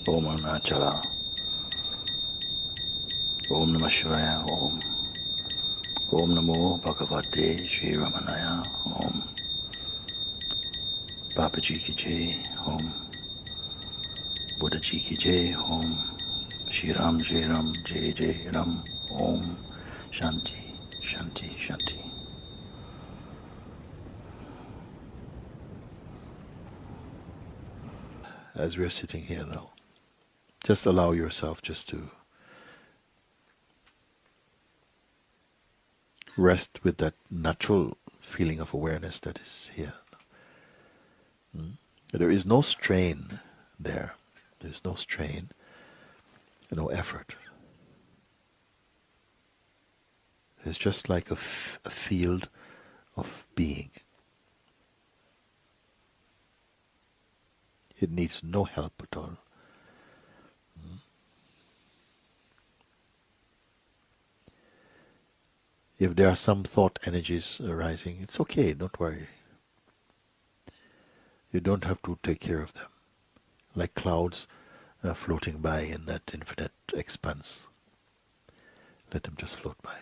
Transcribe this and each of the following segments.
Om Arunachala. Om Namah Shivaya. Om. Om Namo Bhagavate Sri Ramanaya. Om. Babaji ki Jai. Om. Buddha Ji ki Jai. Om. Shri Ram Jai Ram Jai Jai Ram. Om. Shanti, Shanti, Shanti. As we're sitting here now, just allow yourself just to rest with that natural feeling of awareness that is here. There is no strain there. There's no strain, no effort. It's just like a field of being. It needs no help at all. If there are some thought energies arising, it's okay, don't worry. You don't have to take care of them. Like clouds floating by in that infinite expanse. Let them just float by.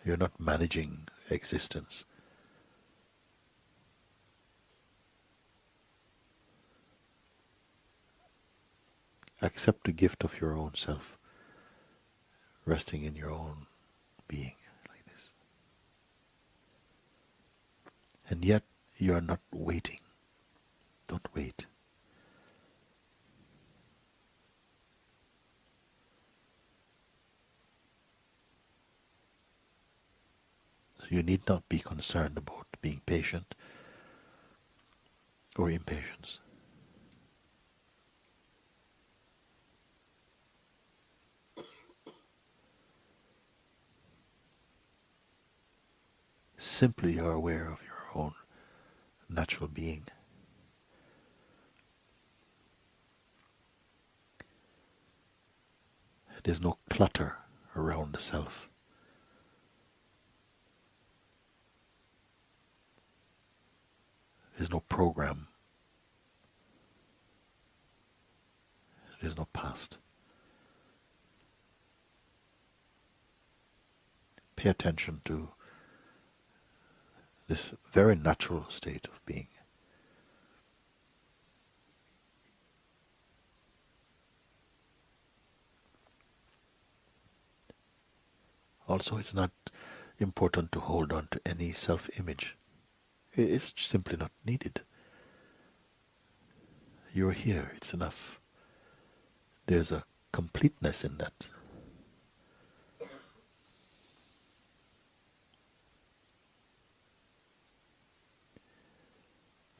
You're not managing existence. Accept the gift of your own self, resting in your own being like this. And yet you are not waiting. Don't wait. So you need not be concerned about being patient or impatience. Simply you are aware of your own natural being. There's no clutter around the self. There's no program. There's no past. Pay attention to this very natural state of being. Also, it's not important to hold on to any self-image. It's simply not needed. You're here, it's enough. There's a completeness in that.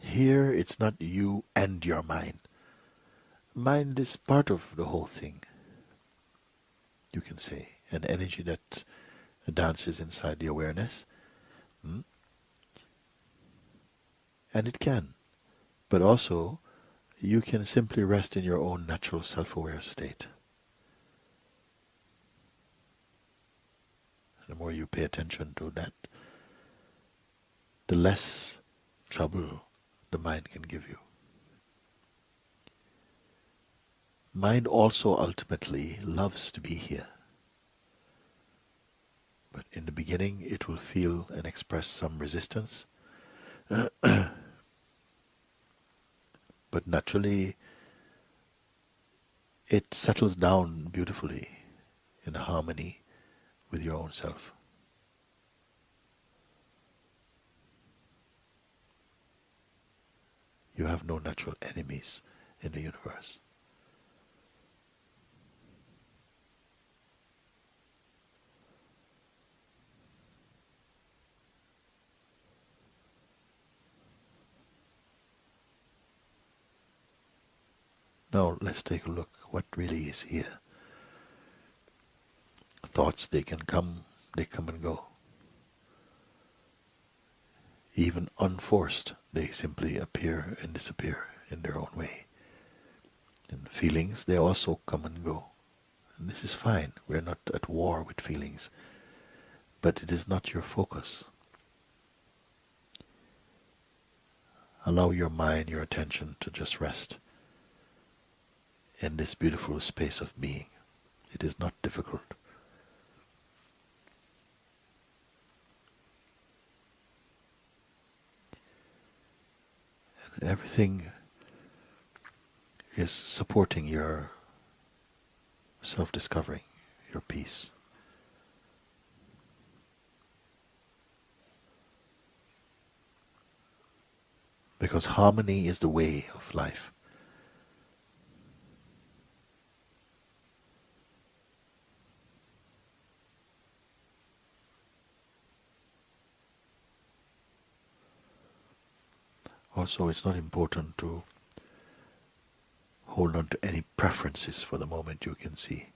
Here, it's not you and your mind. Mind is part of the whole thing, you can say. An energy that dances inside the awareness. And it can. But also, you can simply rest in your own natural self-aware state. The more you pay attention to that, the less trouble the mind can give you. Mind also ultimately loves to be here. But in the beginning it will feel and express some resistance. But naturally it settles down beautifully in harmony with your own self. You have no natural enemies in the universe. Now let's take a look what really is here. Thoughts, they come and go. Even unforced, they simply appear and disappear in their own way. And feelings, they also come and go. And this is fine. We're not at war with feelings. But it is not your focus. Allow your mind, your attention to just rest in this beautiful space of being. It is not difficult. And everything is supporting your self-discovery, your peace. Because harmony is the way of life. Also, it's not important to hold on to any preferences for the moment. You can see.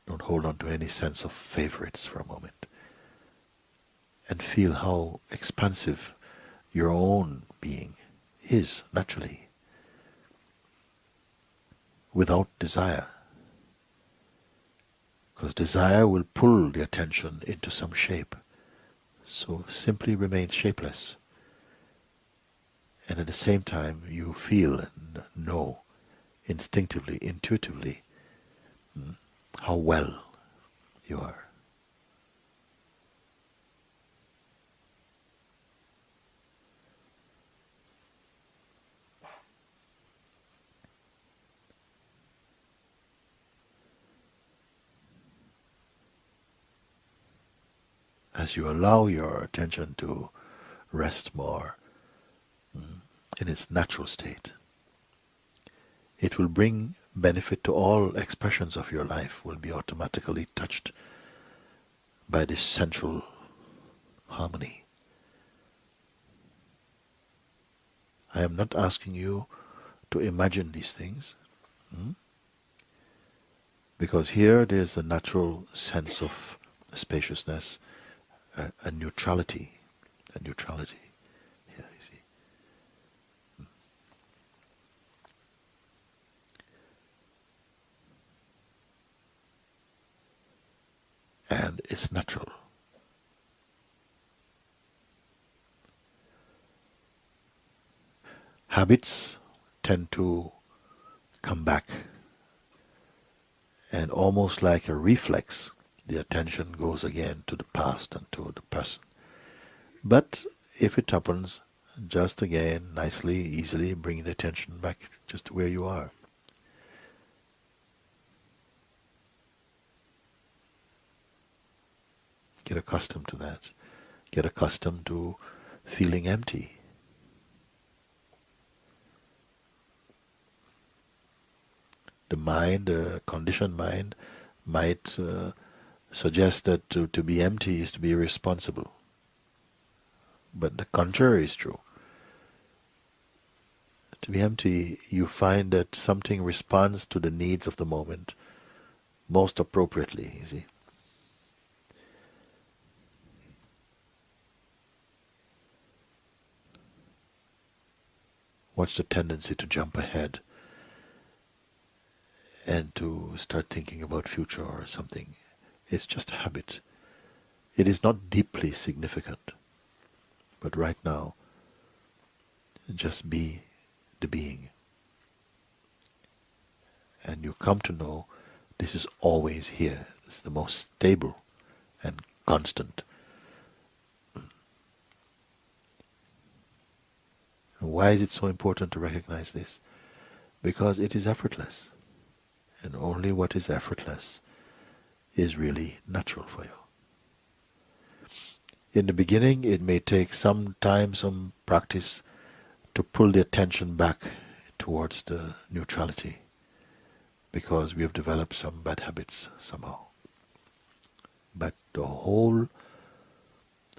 Don't hold on to any sense of favorites for a moment. And feel how expansive your own being is naturally, without desire. Because desire will pull the attention into some shape. So simply remain shapeless. And at the same time, you feel and know instinctively, intuitively, how well you are. As you allow your attention to rest more in its natural state, it will bring benefit to all expressions of your life, will be automatically touched by this central harmony. I am not asking you to imagine these things, because here there's a natural sense of spaciousness, a neutrality, here you see. And it's natural. Habits tend to come back, and almost like a reflex, the attention goes again to the past and to the present. But if it happens, just again, nicely, easily bring the attention back just to where you are. Get accustomed to that. Get accustomed to feeling empty. The mind, the conditioned mind, might suggest that to be empty is to be irresponsible. But the contrary is true. To be empty, you find that something responds to the needs of the moment most appropriately, you see. What's the tendency to jump ahead and to start thinking about future or something? It's just a habit. It is not deeply significant. But right now, just be the being. And you come to know this is always here. It's the most stable and constant. And why is it so important to recognize this? Because it is effortless. And only what is effortless is really natural for you. In the beginning, it may take some time, some practice to pull the attention back towards the neutrality, because we have developed some bad habits somehow. But the whole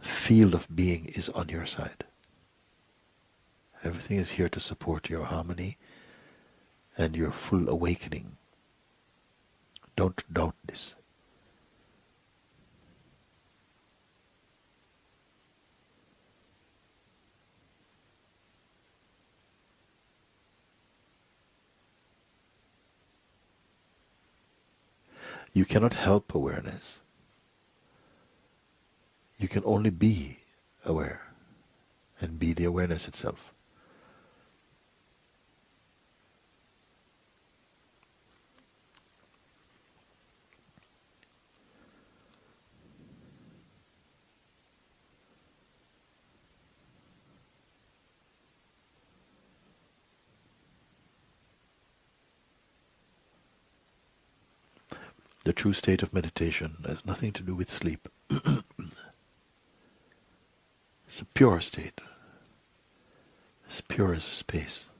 field of being is on your side. Everything is here to support your harmony and your full awakening. Don't doubt this. You cannot help awareness. You can only be aware. and be the awareness itself. The true state of meditation has nothing to do with sleep. It's a pure state. It's pure as space.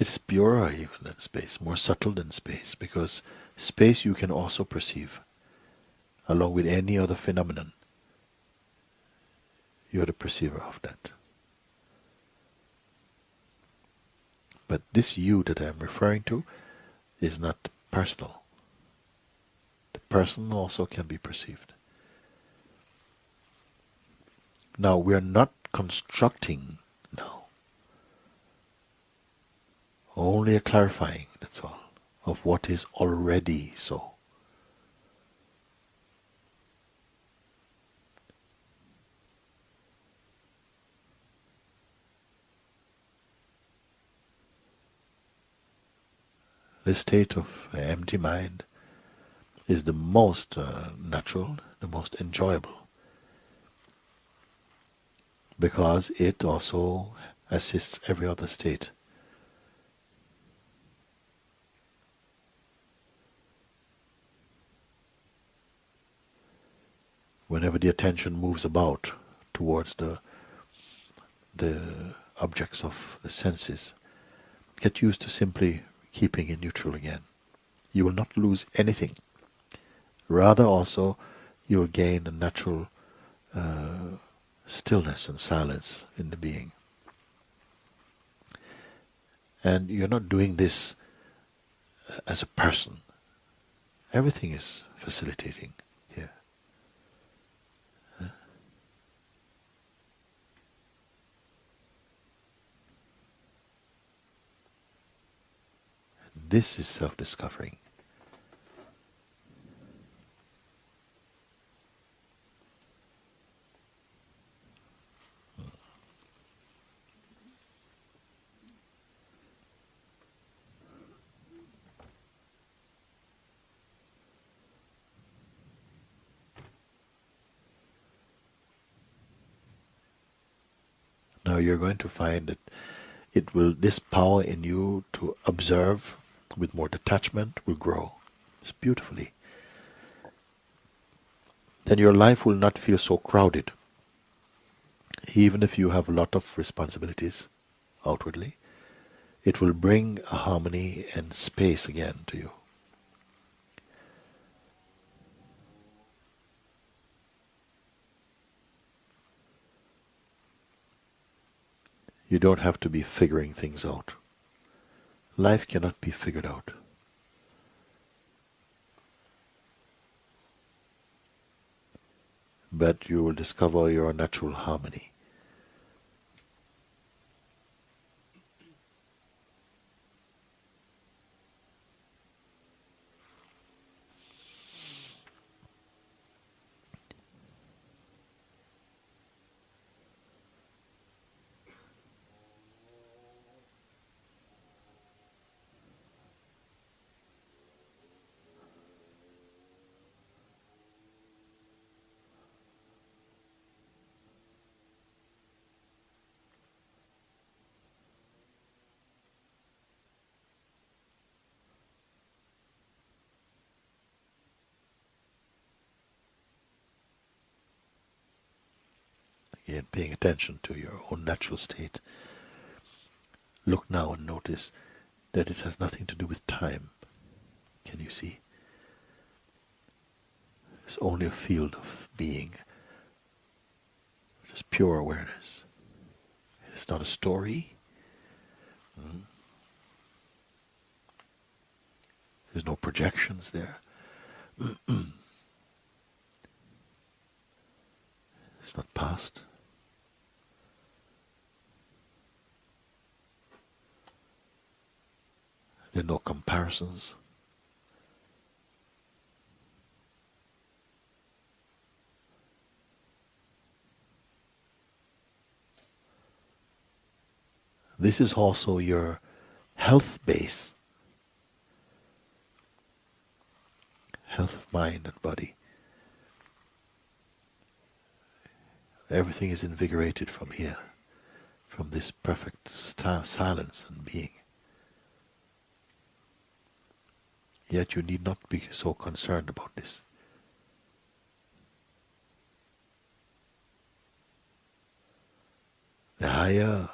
It's purer even than space, more subtle than space, because space you can also perceive, along with any other phenomenon. You're the perceiver of that. But this you that I'm referring to is not personal. The person also can be perceived. Now we're not constructing now. Only a clarifying, that's all, of what is already so. The state of empty mind is the most natural, the most enjoyable, because it also assists every other state. Whenever the attention moves about towards the objects of the senses, get used to simply keeping it neutral again. You will not lose anything. Rather also, you will gain a natural stillness and silence in the being. And you're not doing this as a person. Everything is facilitating here. This is self-discovering. Now you're going to find that this power in you to observe with more detachment will grow. It's beautifully. Then your life will not feel so crowded. Even if you have a lot of responsibilities outwardly, it will bring a harmony and space again to you. You don't have to be figuring things out. Life cannot be figured out. But you will discover your natural harmony. Again, paying attention to your own natural state. Look now and notice that it has nothing to do with time. Can you see? It's only a field of being, just pure awareness. It's not a story. There's no projections there. It's not past. There are no comparisons. This is also your health base, health of mind and body. Everything is invigorated from here, from this perfect silence and being. Yet you need not be so concerned about this. The higher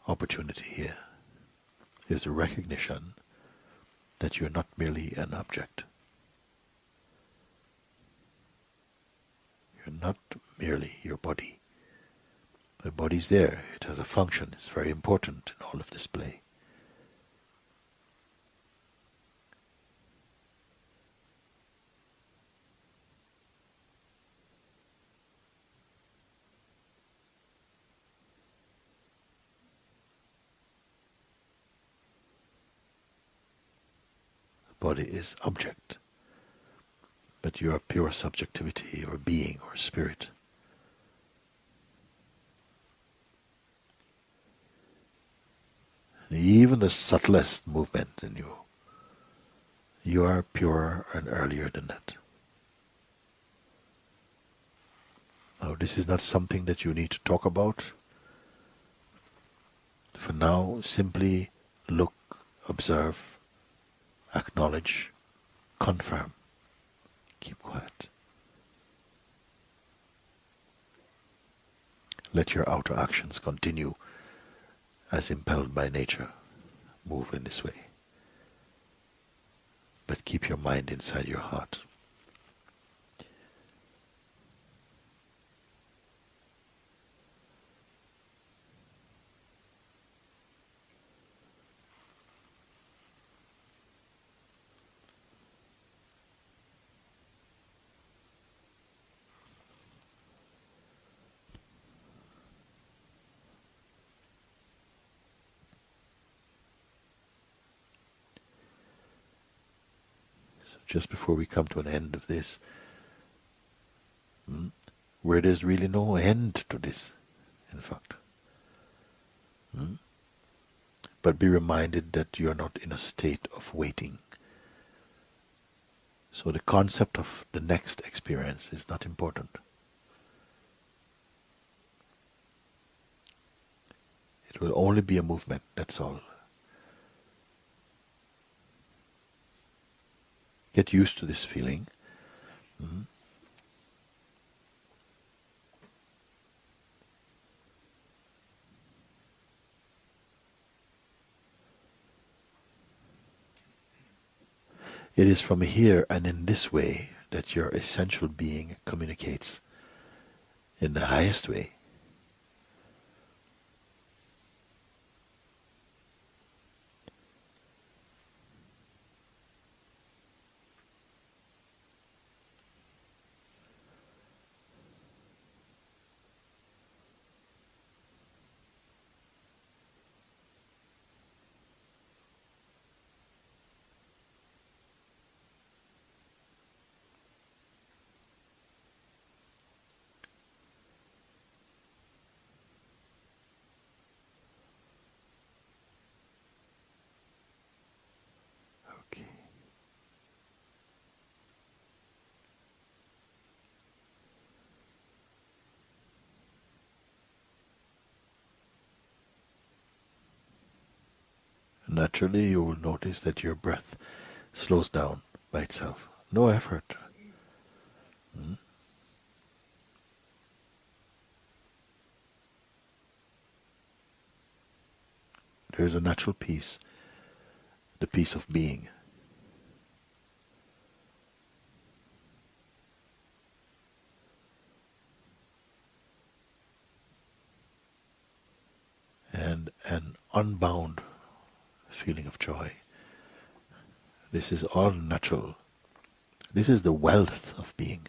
opportunity here is the recognition that you're not merely an object. You're not merely your body. The body's there, it has a function, it's very important in all of this play. The body is object, but you are pure subjectivity or being or spirit. Even the subtlest movement in you, you are purer and earlier than that. Now, this is not something that you need to talk about. For now, simply look, observe, acknowledge, confirm. Keep quiet. Let your outer actions continue as impelled by nature. Move in this way. But keep your mind inside your heart. Just before we come to an end of this, where there's really no end to this, in fact. But be reminded that you're not in a state of waiting. So the concept of the next experience is not important. It will only be a movement, that's all. Get used to this feeling. It is from here and in this way that your essential being communicates in the highest way. Okay. Naturally, you will notice that your breath slows down by itself. No effort. There is a natural peace, the peace of being. And an unbound feeling of joy. This is all natural. This is the wealth of being.